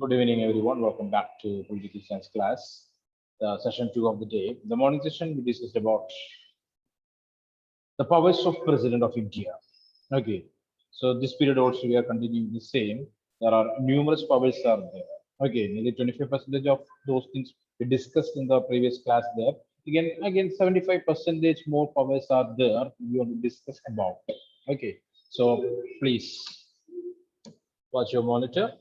Good evening, everyone. Welcome back to Political Science class, session 2 of the day. The morning session we discussed about the powers of President of India. Okay, so this period also we are continuing the same. There are numerous powers are there. Okay, nearly 25% of those things we discussed in the previous class there. Again, 75% more powers are there. We want to discuss about. Okay, so please watch your monitor.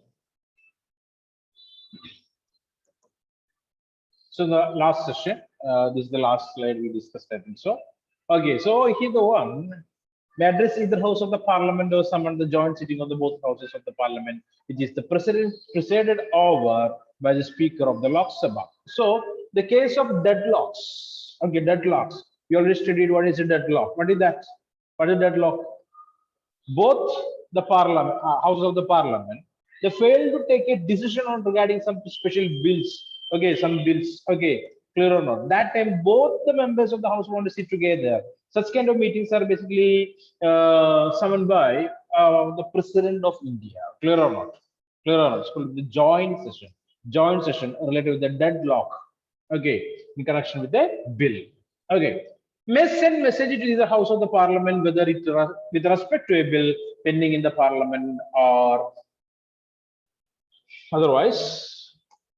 So the last session, this is the last slide we discussed, I think so. Okay, so here the one may address either house of the parliament or summon the joint sitting of the both houses of the parliament, which is the president presided over by the speaker of the Lok Sabha. So the case of deadlocks, okay, deadlocks. You already studied what is a deadlock. What is that? What is deadlock? Both the parliament, house of the parliament, they failed to take a decision on regarding some special bills. Okay, some bills. Okay, clear or not? That time, both the members of the house want to sit together. Such kind of meetings are basically summoned by the president of India. Clear or not? Clear or not? It's called the joint session. Joint session related with the deadlock. Okay, in connection with the bill. Okay, may send message to the House of the Parliament whether it with respect to a bill pending in the Parliament or otherwise.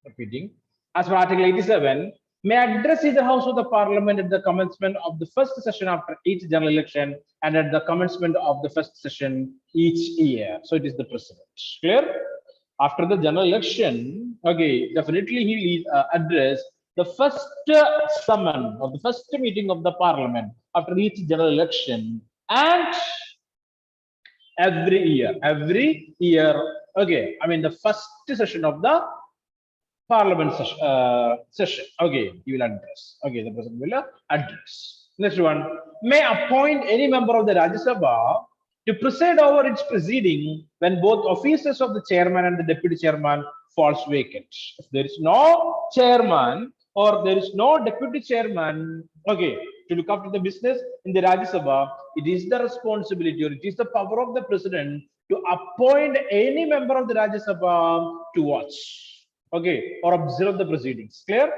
Repeating, as per Article 87, may address the House of the Parliament at the commencement of the first session after each general election and at the commencement of the first session each year. So it is the president. Clear? After the general election, okay, definitely he will address the first summon or the first meeting of the parliament after each general election and every year, okay, I mean the first session of the parliament session, okay, he will address, okay, the president will address. Next one, may appoint any member of the Rajya Sabha to preside over its proceeding when both offices of the chairman and the deputy chairman falls vacant. If there is no chairman or there is no deputy chairman, okay, to look after the business in the Rajya Sabha, it is the responsibility or it is the power of the president to appoint any member of the Rajya Sabha to watch, okay, or observe the proceedings. Clear?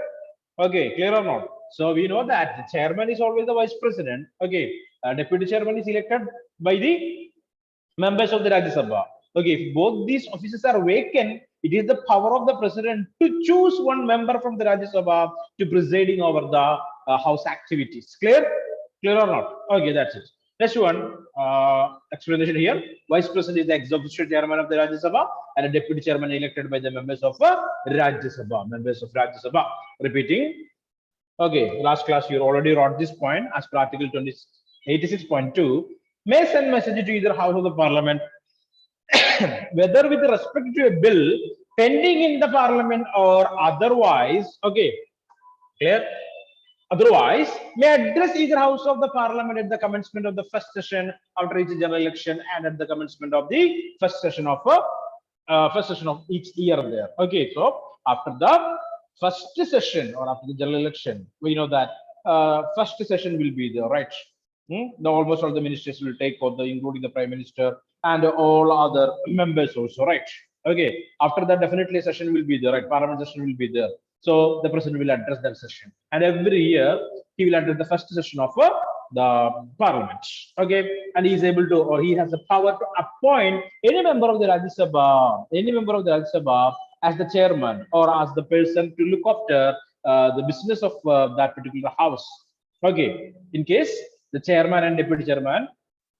Okay, clear or not? So we know that the chairman is always the vice president. Okay, deputy chairman is elected by the members of the Rajya Sabha. Okay, if both these offices are vacant, it is the power of the president to choose one member from the Rajya Sabha to presiding over the house activities. Clear? Clear or not? Okay, that's it. Next one, explanation here. Vice President is the ex-officio chairman of the Rajya Sabha and a deputy chairman elected by the members of Rajya Sabha. Members of Rajya Sabha. Repeating. Okay, last class you already wrote this point as per Article 86.2. May send message to either House of the Parliament whether with respect to a bill pending in the Parliament or otherwise. Okay, clear? Otherwise, may address either house of the parliament at the commencement of the first session after each general election and at the commencement of the first session of each year there. Okay, so after the first session or after the general election, we know that first session will be there, right? The almost all the ministers will take over, including the prime minister and all other members also, right? Okay, after that, definitely a session will be there, right? Parliament session will be there. So the president will address that session, and every year he will address the first session of the parliament. Okay, and he is able to, or he has the power to appoint any member of the Rajya Sabha, as the chairman or as the person to look after the business of that particular house. Okay, in case the chairman and deputy chairman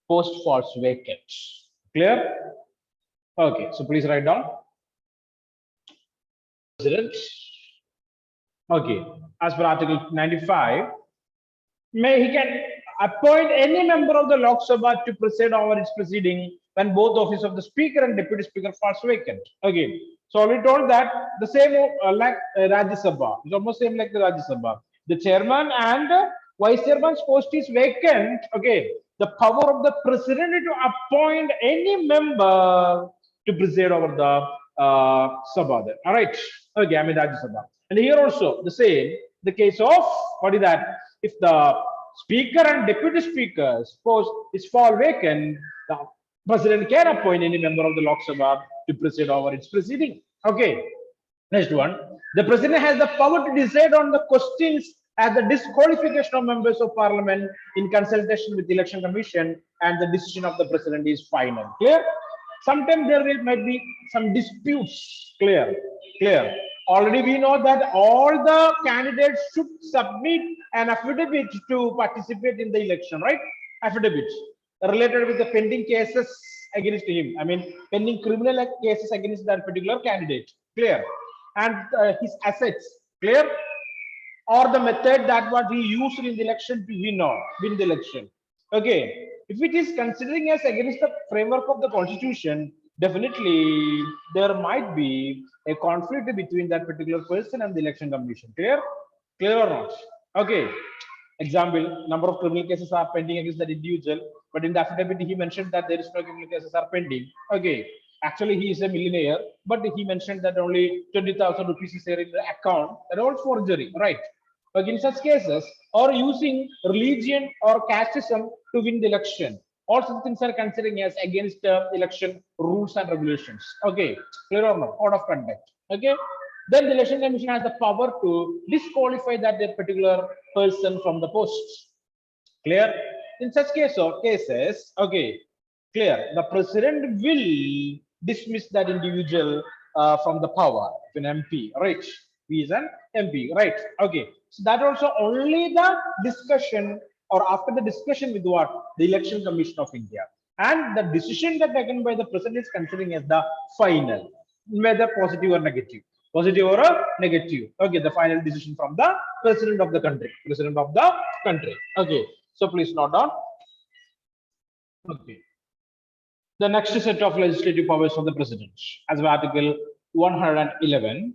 post falls vacant. Clear? Okay, so please write down. President. Okay, as per Article 95, he can appoint any member of the Lok Sabha to preside over its proceeding when both office of the speaker and deputy speaker falls vacant. Okay, so we told that the same like Rajya Sabha. It's almost same like the Rajya Sabha. The chairman and vice chairman's post is vacant. Okay, the power of the president to appoint any member to preside over the Sabha there. All right. Okay, I mean Rajya Sabha. And here also the same, the case of what is that? If the speaker and deputy speaker's post is fall vacant, the president can appoint any member of the Lok Sabha to preside over its proceeding. Okay. Next one. The president has the power to decide on the questions as the disqualification of members of parliament in consultation with the election commission, and the decision of the president is final. Clear? Sometimes might be some disputes. Clear? Clear. Already we know that all the candidates should submit an affidavit to participate in the election, right? Affidavit related with the pending cases against him. I mean, pending criminal cases against that particular candidate. Clear? And his assets. Clear? Or the method that what he used in the election to win the election. Okay. If it is considering as against the framework of the constitution, definitely there might be a conflict between that particular person and the election commission. Clear? Clear or not? Okay. Example, number of criminal cases are pending against that individual, but in the affidavit he mentioned that there is no criminal cases are pending. Okay. Actually, he is a millionaire, but he mentioned that only 20,000 rupees is there in the account. That all forgery, right? But in such cases, or using religion or casteism to win the election, all such things are considering as against election rules and regulations. Okay, clear or not? Out of conduct. Okay, then the election commission has the power to disqualify that particular person from the post. Clear? In such cases, okay, clear. The president will dismiss that individual from the power, an MP, right? He is an MP, right? Okay. So that also only the discussion, or after the discussion with what? The Election Commission of India. And the decision that taken by the president is considering as the final, whether positive or negative. Positive or a negative. Okay, the final decision from the president of the country. President of the country. Okay. So please note down. Okay. The next set of legislative powers of the president, as per Article 111,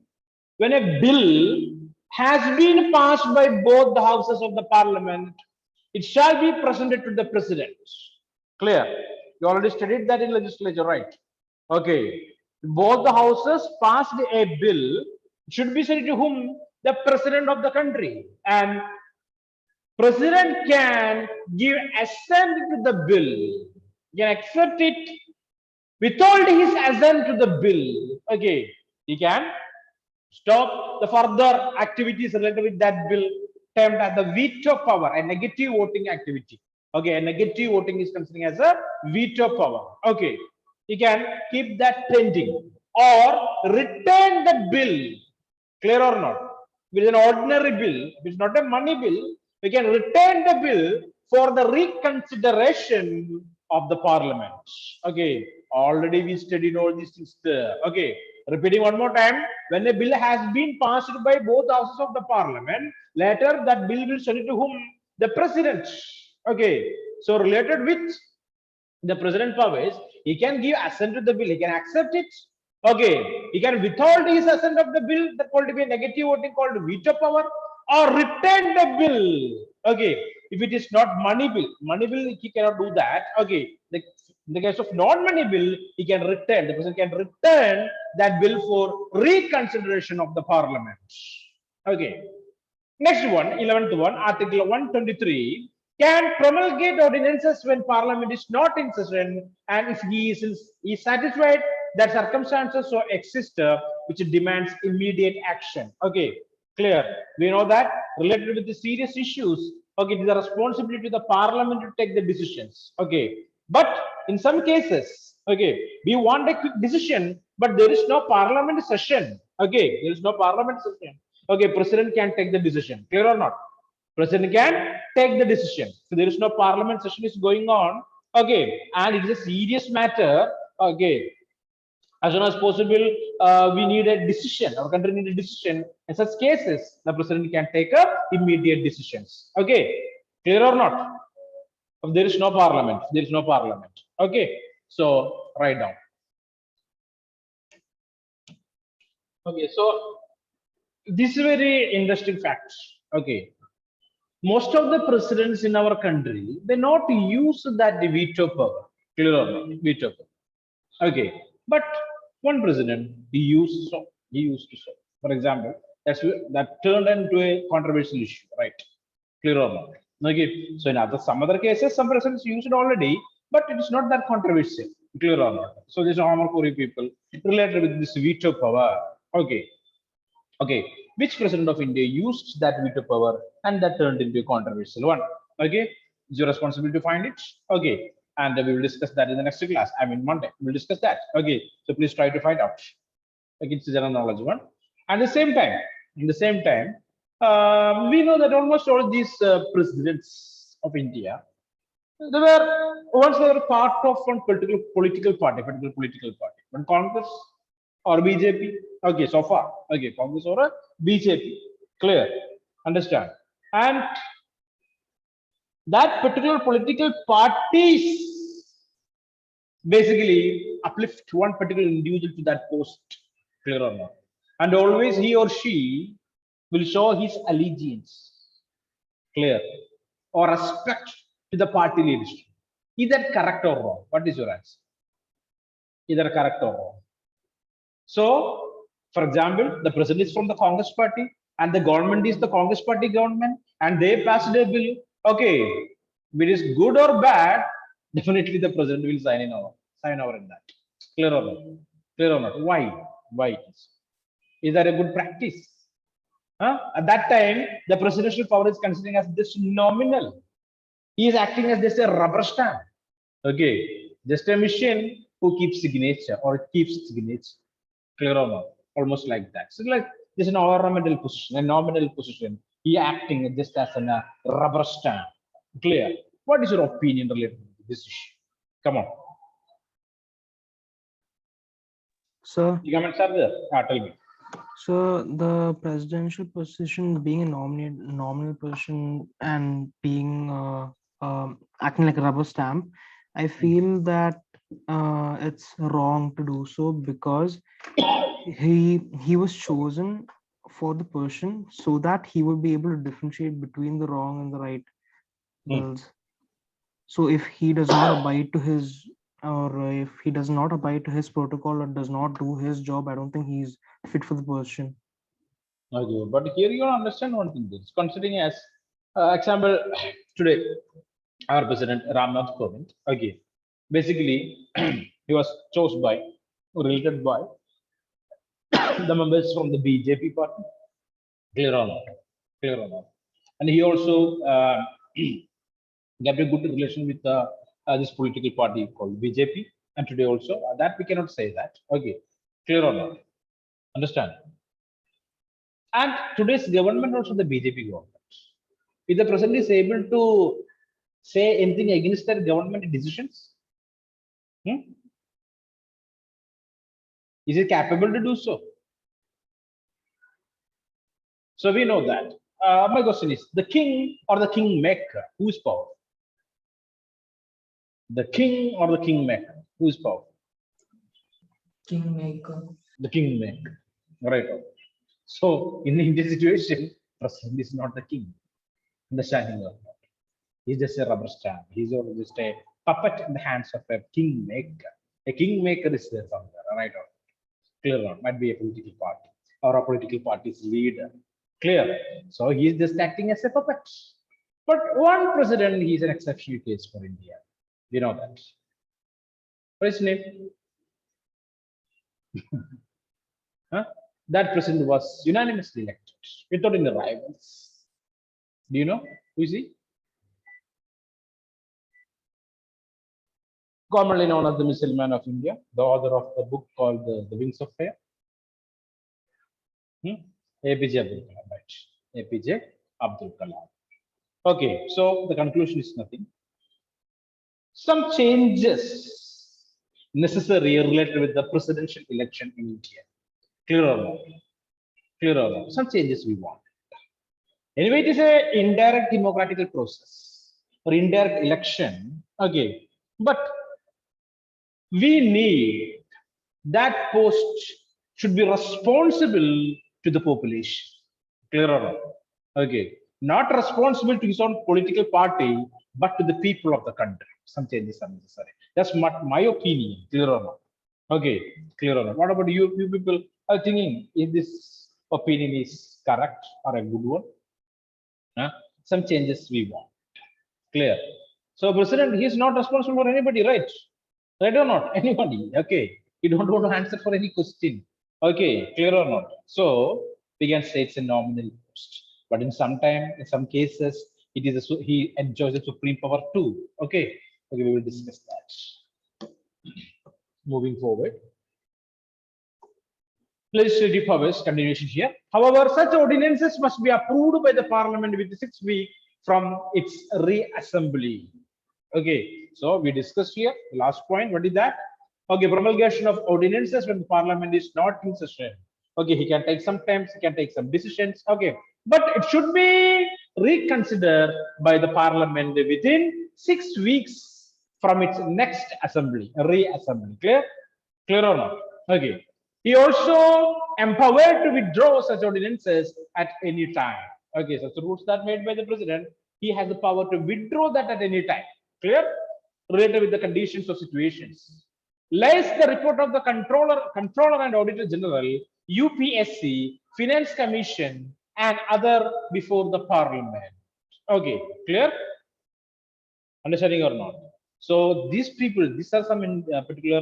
when a bill has been passed by both the houses of the parliament, it shall be presented to the president. Clear? You already studied that in legislature, right? Okay. Both the houses passed a bill, it should be sent to whom? The president of the country. And president can give assent to the bill, can accept it, withhold his assent to the bill. Okay, he can stop the further activities related with that bill, termed as the veto power, a negative voting activity. Okay, a negative voting is considered as a veto power. Okay, he can keep that pending or return the bill. Clear or not? With an ordinary bill, if it's not a money bill, we can return the bill for the reconsideration of the parliament. Okay, already we studied all these things there. Okay, repeating one more time, when a bill has been passed by both houses of the parliament, later that bill will send it to whom? The president. Okay, so related with the president powers, he can give assent to the bill, he can accept it. Okay, he can withhold his assent of the bill, that called to be a negative voting called veto power, or return the bill. Okay, if it is not money bill he cannot do that. Okay, in the case of non-money bill, he can return, the president can return that bill for reconsideration of the parliament. Okay, next one, 11th one, Article 123, can promulgate ordinances when parliament is not in session, and if he is satisfied that circumstances so exist which demands immediate action. Okay, clear? We know that related with the serious issues, okay, it is the responsibility of the parliament to take the decisions. Okay, but in some cases, okay, we want a quick decision, but there is no parliament session. Okay, there is no parliament session. Okay, president can take the decision. Clear or not? President can take the decision. So there is no parliament session is going on. Okay, and it is a serious matter. Okay, as soon as possible, we need a decision. Our country needs a decision. In such cases, the president can take immediate decisions. Okay, clear or not? If there is no parliament, there is no parliament. Okay, so write down. Okay, so this is very interesting fact. Okay, most of the presidents in our country, they not use that veto power. Clear or not? Veto power. Okay, but one president he used to so. For example, that turned into a controversial issue, right? Clear or not? Okay, so in some other cases, some presidents use it already, but it is not that controversial. Clear or not? So these are Amarkuri people related with this veto power. Okay. Okay. Which president of India used that veto power and that turned into a controversial one? Okay. It's your responsibility to find it. Okay. And we will discuss that in the next class. I mean, Monday. We'll discuss that. Okay. So please try to find out. Like it's a general knowledge one. At the same time, in the same time, we know that almost all these presidents of India, they were once they were part of one political party, particular political party. One Congress or BJP. Okay, so far. Okay, Congress or a BJP. Clear. Understand. And that particular political parties basically uplift one particular individual to that post, clear or not? And always he or she will show his allegiance, clear, or respect to the party leadership. Is that correct or wrong? What is your answer? Either correct or wrong. So, for example, the president is from the Congress party and the government is the Congress party government and they passed a bill. Okay, if it is good or bad, definitely the president will sign over in that. Clear or not? Clear or not? Why? Why? Is that a good practice? Huh? At that time, the presidential power is considering as this nominal. He is acting as just a rubber stamp. Okay, just a machine who keeps signature or keeps signature. Clear or not? Almost like that. So like this is an ornamental position, a nominal position. He acting just as a rubber stamp. Clear. What is your opinion related to this issue? Come on. So, The comments are there. Tell me. so the presidential position being a nominal position and being acting like a rubber stamp, I feel that it's wrong to do so because he was chosen for the person so that he would be able to differentiate between the wrong and the right Hmm. bills. So if he does not abide to his or if he does not abide to his protocol or does not do his job, I don't think he's fit for the position. Okay, but here you understand one thing. This considering as example today, our president Ramnath Kovind. Okay, basically he was chosen by, related by the members from the BJP party. Clear or not? Clear or not? And he also kept a good relation with this political party called BJP. And today also that we cannot say that. Okay, clear or not? Understand? And today's government also the BJP government. If the president is able to say anything against their government decisions, hmm, is it capable to do so? So we know that. My question is the king or the kingmaker, who is powerful? The king or the kingmaker, who is powerful? Kingmaker. The kingmaker, right? So in the Indian situation, president is not the king. Understanding or not? He's just a rubber stamp. He's just a puppet in the hands of a kingmaker. A kingmaker is there somewhere, right? Clear or not? Might be a political party or a political party's leader. Clear. So he's just acting as a puppet. But one president, he's an exceptional case for India. We know that. What is his name? Huh? That president was unanimously elected without any rivals. Do you know who is he? Commonly known as the missile man of India, the author of the book called The Wings of Fire. APJ Abdul Kalam, right? APJ Abdul Kalam. Okay, so the conclusion is nothing. Some changes necessary related with the presidential election in India. Clear or not? Clear or not? Some changes we want. Anyway, it is a indirect democratic process or indirect election. Okay, but we need that post should be responsible to the population. Clear or not? Okay, not responsible to his own political party, but to the people of the country. Some changes are necessary. That's my opinion. Clear or not? Okay, clear or not? What about you? You people are thinking if this opinion is correct or a good one? Huh? Some changes we want. Clear. So president, he is not responsible for anybody, right? Right or not? Anybody? Okay. You don't want to answer for any question. Okay, clear or not? So we can say it's a nominal post. But in some cases, it is he enjoys the supreme power too. Okay. Okay, we will discuss that. Moving forward. Legislative powers continuation here. However, such ordinances must be approved by the parliament within 6 weeks from its reassembly. Okay, so we discussed here the last point. What is that? Okay, promulgation of ordinances when the parliament is not in session. Okay, he can take some times, he can take some decisions. Okay, but it should be reconsidered by the parliament within 6 weeks from its next assembly, reassembly. Clear? Clear or not? Okay. He also empowered to withdraw such ordinances at any time. Okay, so the rules that made by the president, he has the power to withdraw that at any time. Clear? Related with the conditions of situations. Lies the report of the controller and auditor general, UPSC, finance commission, and other before the parliament. Okay, clear? Understanding or not? So these people, these are some in particular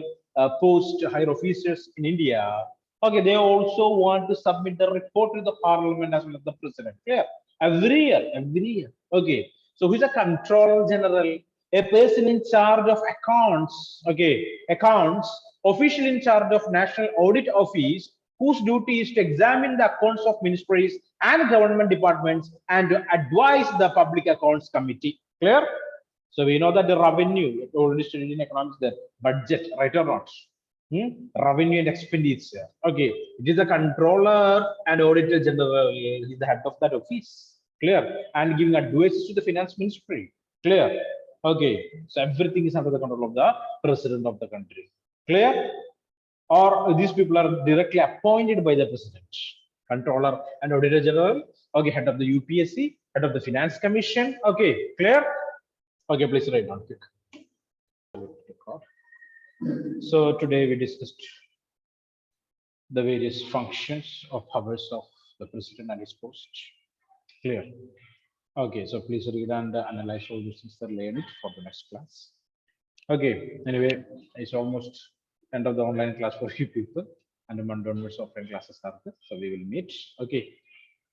post higher officers in India. Okay, they also want to submit the report to the parliament as well as the president. Clear? Every year, every year. Okay. So who's a controller general? A person in charge of accounts. Okay, accounts. Official in charge of National Audit Office, whose duty is to examine the accounts of ministries and government departments and to advise the Public Accounts Committee. Clear? So we know that the revenue, already studied in economics, the budget, right or not? Revenue and expenditure. Okay, it is the controller and auditor general. He is the head of that office. Clear? And giving advice to the finance ministry. Clear? Okay, so everything is under the control of the president of the country. Clear? Or these people are directly appointed by the president, controller and auditor general. Okay, head of the UPSC, head of the finance commission. Okay, clear? Okay, please write down quick. So today we discussed the various functions of powers of the president and his post. Clear? Okay, so please read and analyze all these things that learned for the next class. Okay, anyway, it's almost end of the online class for few people, and the Monday onwards offline classes are there, so we will meet. Okay,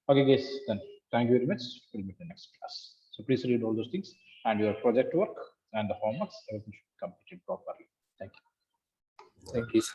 okay, guys, then thank you very much. We'll meet in the next class. So please read all those things and your project work and the homeworks, everything should be completed properly. Thank you. Thank you, sir.